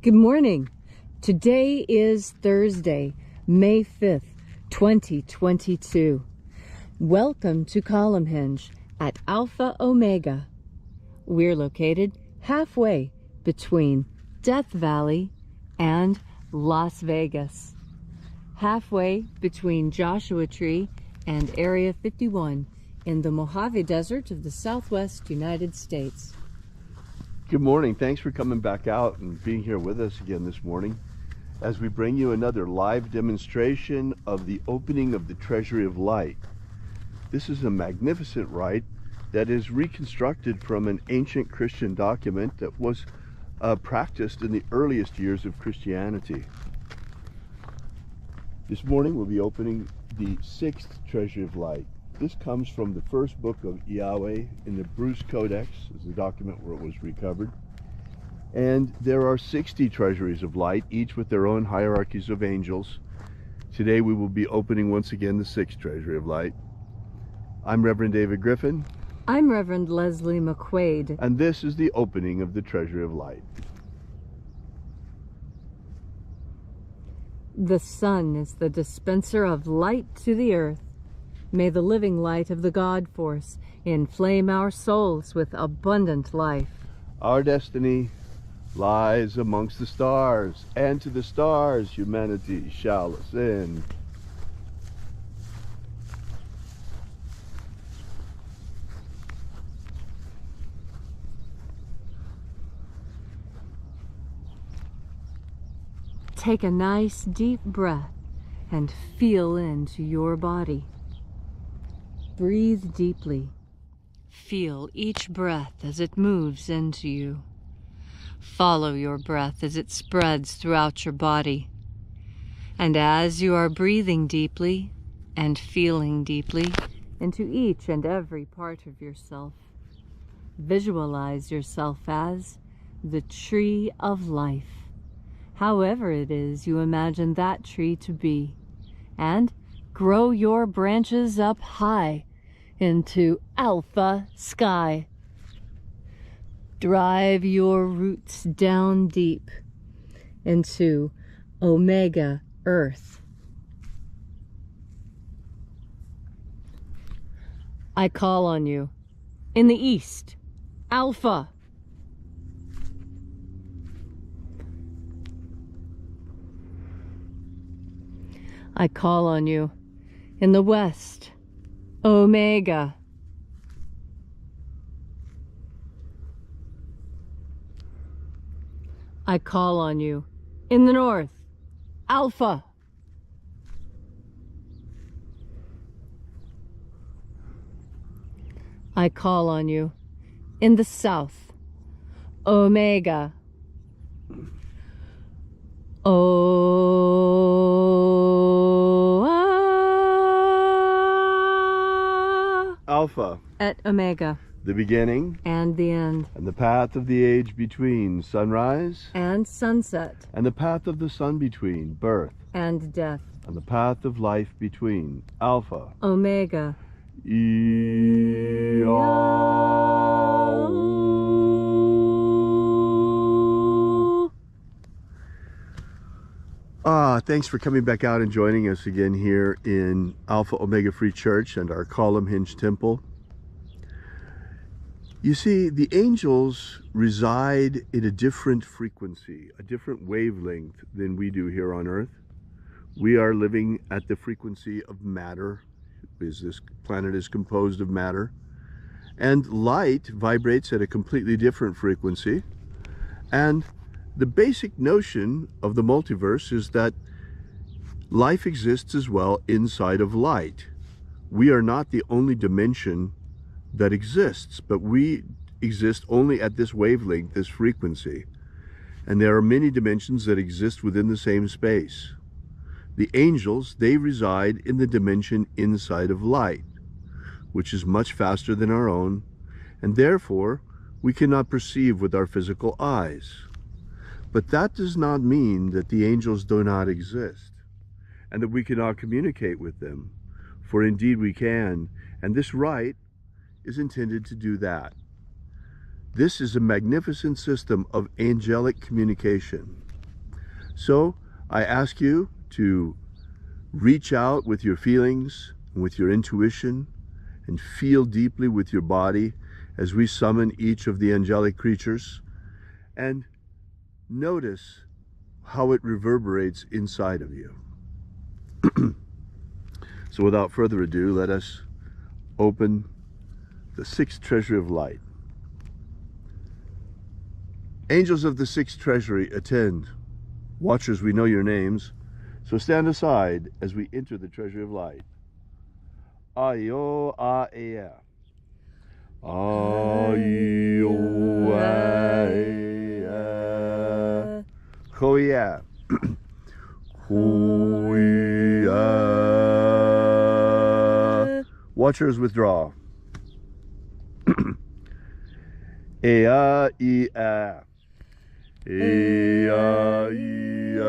Good morning. Today is Thursday, May 5th, 2022. Welcome to Columnhenge at Alpha Ωmega. We're located halfway between Death Valley and Las Vegas. Halfway between Joshua Tree and Area 51 in the Mojave Desert of the Southwest United States. Good morning. Thanks for coming back out and being here with us again this morning as we bring you another live demonstration of the opening of the Treasury of Light. This is a magnificent rite that is reconstructed from an ancient Christian document that was practiced in the earliest years of Christianity. This morning we'll be opening the 6th Treasury of Light. This comes from the first book of Yahweh in the Bruce Codex, is the document where it was recovered. And there are 60 treasuries of light, each with their own hierarchies of angels. Today we will be opening once again the 6th Treasury of Light. I'm Reverend David Griffin. I'm Reverend Leslie McQuade. And this is the opening of the Treasury of Light. The sun is the dispenser of light to the earth. May the living light of the God Force inflame our souls with abundant life. Our destiny lies amongst the stars, and to the stars humanity shall ascend. Take a nice deep breath and feel into your body. Breathe deeply. Feel each breath as it moves into you. Follow your breath as it spreads throughout your body. And as you are breathing deeply and feeling deeply into each and every part of yourself, visualize yourself as the tree of life, however it is you imagine that tree to be, and grow your branches up high into alpha sky. Drive your roots down deep into omega earth. I call on you in the east, alpha. I call on you in the west, Omega. I call on you in the north, Alpha. I call on you in the south, Omega. Alpha. Et Omega. The beginning. And the end. And the path of the age between sunrise. And sunset. And the path of the sun between birth. And death. And the path of life between Alpha. Omega. Thanks for coming back out and joining us again here in Alpha Ωmega Free Church and our Columnhenge Temple. You see, the angels reside in a different frequency, a different wavelength than we do here on earth. We are living at the frequency of matter, because this planet is composed of matter. And light vibrates at a completely different frequency. And the basic notion of the multiverse is that life exists as well inside of light. We are not the only dimension that exists, but we exist only at this wavelength, this frequency. And there are many dimensions that exist within the same space. The angels, they reside in the dimension inside of light, which is much faster than our own, and therefore we cannot perceive with our physical eyes. But that does not mean that the angels do not exist, and that we cannot communicate with them, for indeed we can, and this rite is intended to do that. This is a magnificent system of angelic communication. So I ask you to reach out with your feelings, with your intuition, and feel deeply with your body as we summon each of the angelic creatures, and notice how it reverberates inside of you. So without further ado, let us open the sixth treasury of light. Angels of the sixth treasury, attend. Watchers, we know your names, so stand aside as we enter the treasury of light. Ayo a-ea. Ayo a-ea. Koya. Koya. Watchers, withdraw. Ea, ea. Ea, ea.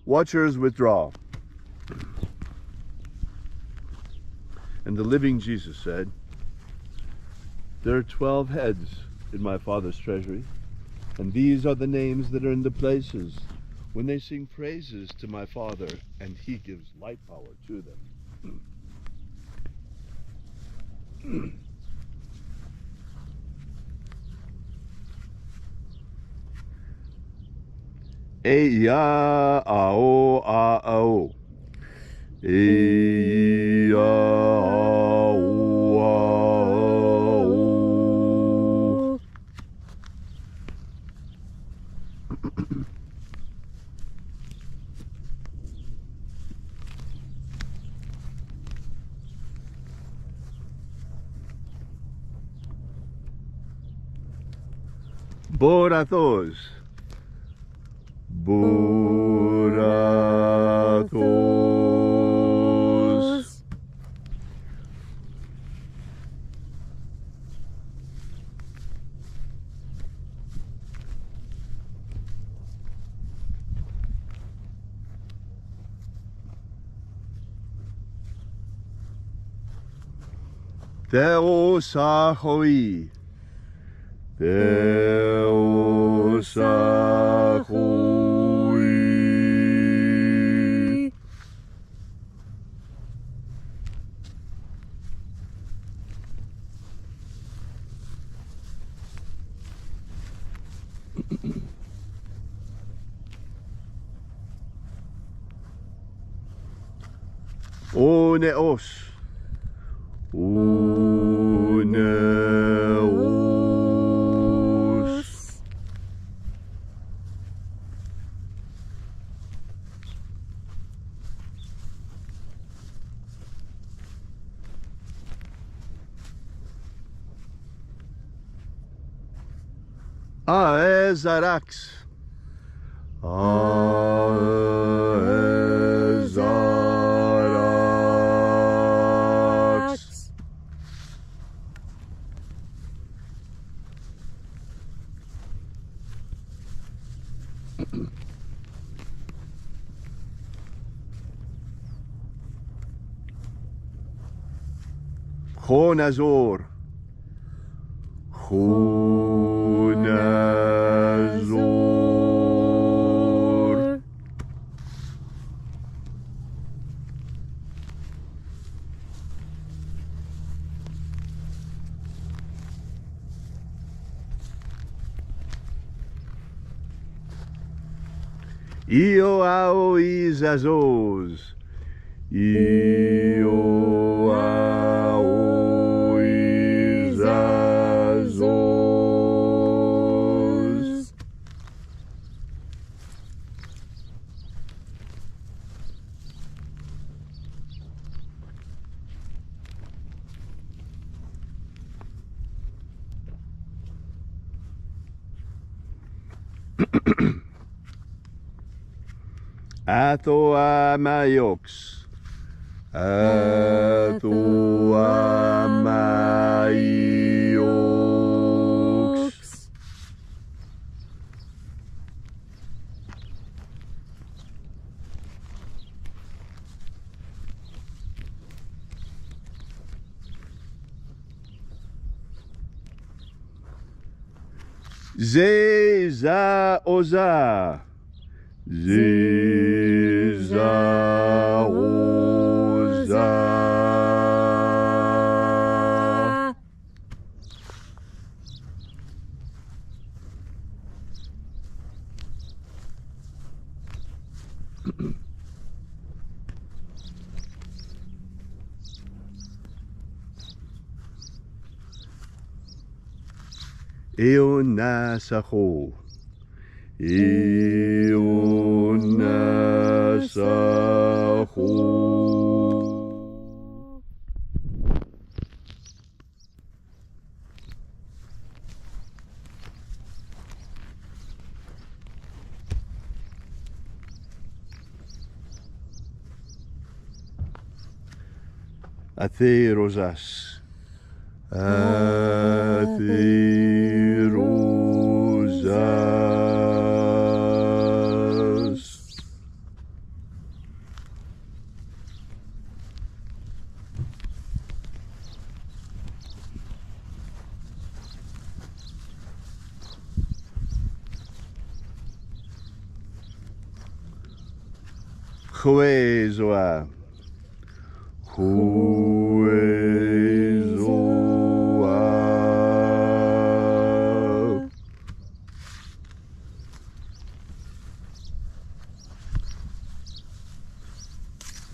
Watchers, withdraw. And the living Jesus said, there are 12 heads in my Father's treasury, and these are the names that are in the places when they sing praises to my Father, and he gives light power to them. Eya ao a ao. Eya ao a ao. Borathos. Borathos. Theos ahoi. Theos ahoi. Oneos. Oneos. Aezarax. Aezarax. Chonazor. Chonazor. Io ao izazos. Io ao izazos. Athoamaiox. Athoamaiox. Zeza Oza. Zeza Oza. Eona Saho. Eona Saho. Athe Rosas. Athe Rosas. Huezoa. Huezoa.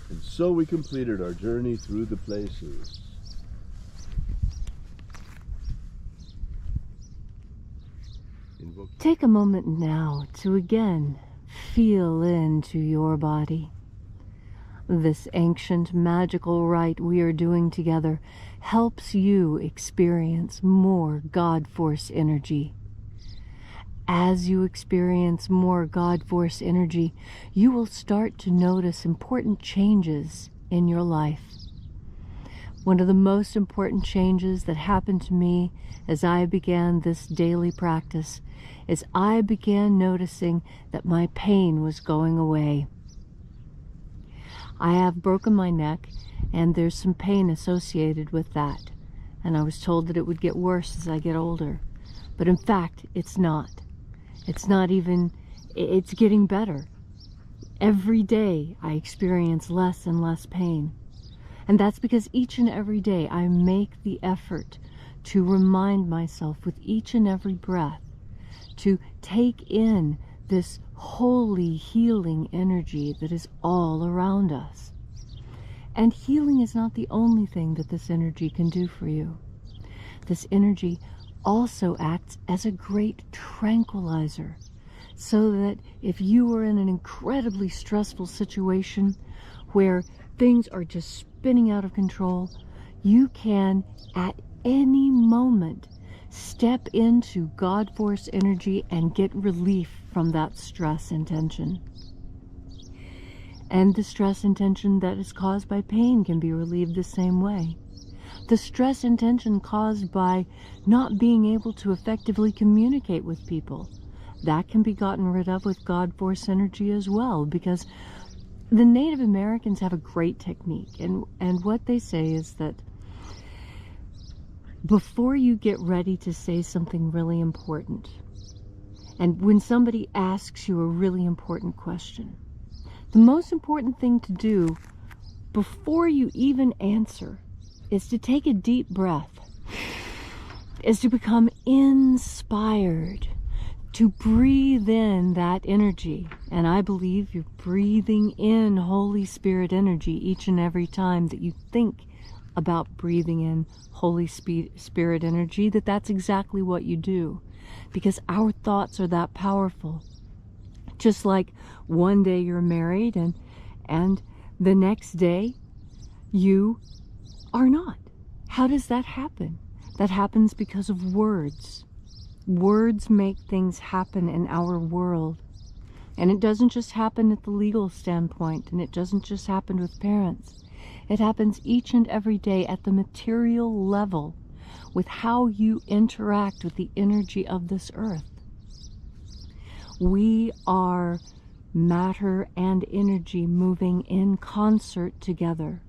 And so we completed our journey through the places. Take a moment now to again feel into your body. This ancient magical rite we are doing together helps you experience more God Force energy. As you experience more God Force energy, you will start to notice important changes in your life. One of the most important changes that happened to me as I began this daily practice is I began noticing that my pain was going away. I have broken my neck, and there's some pain associated with that. And I was told that it would get worse as I get older. But in fact, it's not. It's not even, it's getting better. Every day I experience less and less pain. And that's because each and every day I make the effort to remind myself with each and every breath to take in this holy healing energy that is all around us. And healing is not the only thing that this energy can do for you. This energy also acts as a great tranquilizer, so that if you are in an incredibly stressful situation where things are just spinning out of control, you can at any moment step into God Force energy and get relief from that stress and tension. And the stress and tension that is caused by pain can be relieved the same way. The stress and tension caused by not being able to effectively communicate with people, that can be gotten rid of with God Force energy as well, because the Native Americans have a great technique, and what they say is that before you get ready to say something really important, and when somebody asks you a really important question, the most important thing to do before you even answer is to take a deep breath, is to become inspired, to breathe in that energy. And I believe you're breathing in Holy Spirit energy each and every time that you think about breathing in Holy Spirit energy, that's exactly what you do, because our thoughts are that powerful. Just like one day you're married and the next day you are not. How does that happen? That happens because of words. Words make things happen in our world. And it doesn't just happen at the legal standpoint, and it doesn't just happen with parents. It happens each and every day at the material level with how you interact with the energy of this earth. We are matter and energy moving in concert together.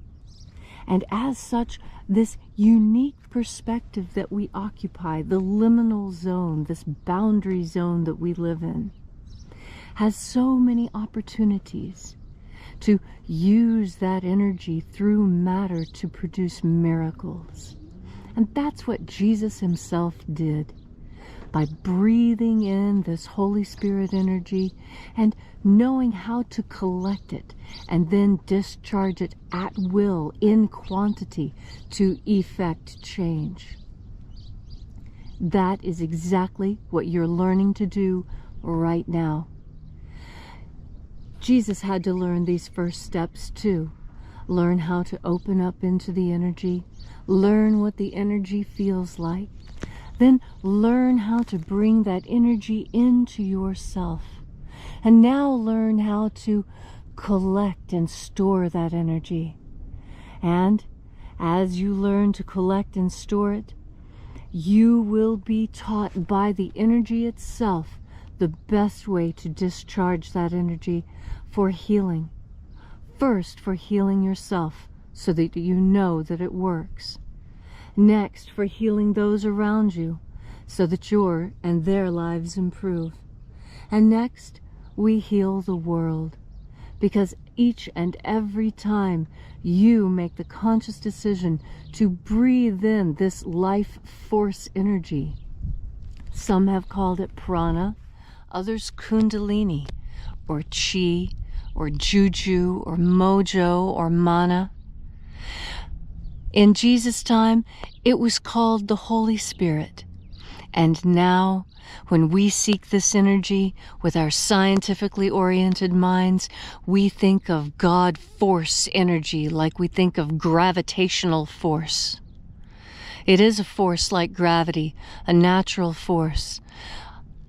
And as such, this unique perspective that we occupy, the liminal zone, this boundary zone that we live in, has so many opportunities to use that energy through matter to produce miracles. And that's what Jesus himself did by breathing in this Holy Spirit energy and knowing how to collect it and then discharge it at will in quantity to effect change. That is exactly what you're learning to do right now. Jesus had to learn these first steps too. Learn how to open up into the energy, learn what the energy feels like, then learn how to bring that energy into yourself. And now learn how to collect and store that energy. And as you learn to collect and store it, you will be taught by the energy itself the best way to discharge that energy for healing. First, for healing yourself so that you know that it works. Next, for healing those around you so that your and their lives improve. And next, we heal the world, because each and every time you make the conscious decision to breathe in this life force energy. Some have called it prana, others kundalini, or chi, or juju, or mojo, or mana. In Jesus' time, it was called the Holy Spirit. And now, when we seek this energy with our scientifically oriented minds, we think of God force energy like we think of gravitational force. It is a force like gravity, a natural force.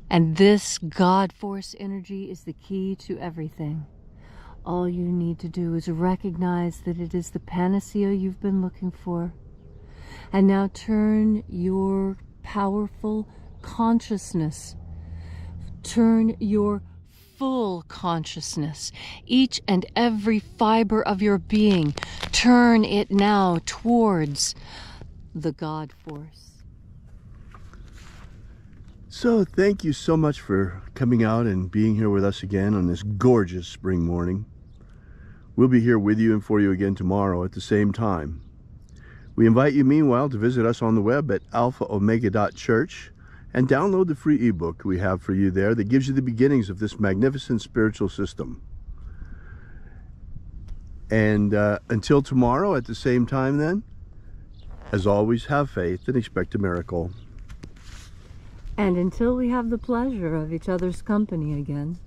And this God force energy is the key to everything. All you need to do is recognize that it is the panacea you've been looking for. And now turn your powerful consciousness, turn your full consciousness, each and every fiber of your being, turn it now towards the God force. So thank you so much for coming out and being here with us again on this gorgeous spring morning. We'll be here with you and for you again tomorrow at the same time. We invite you meanwhile to visit us on the web at alphaomega.church and download the free ebook we have for you there that gives you the beginnings of this magnificent spiritual system. And until tomorrow at the same time then, as always, have faith and expect a miracle. And until we have the pleasure of each other's company again,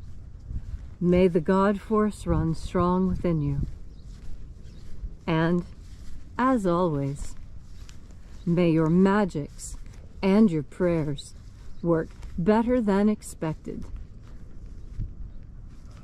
may the God force run strong within you. And, as always, may your magics and your prayers work better than expected.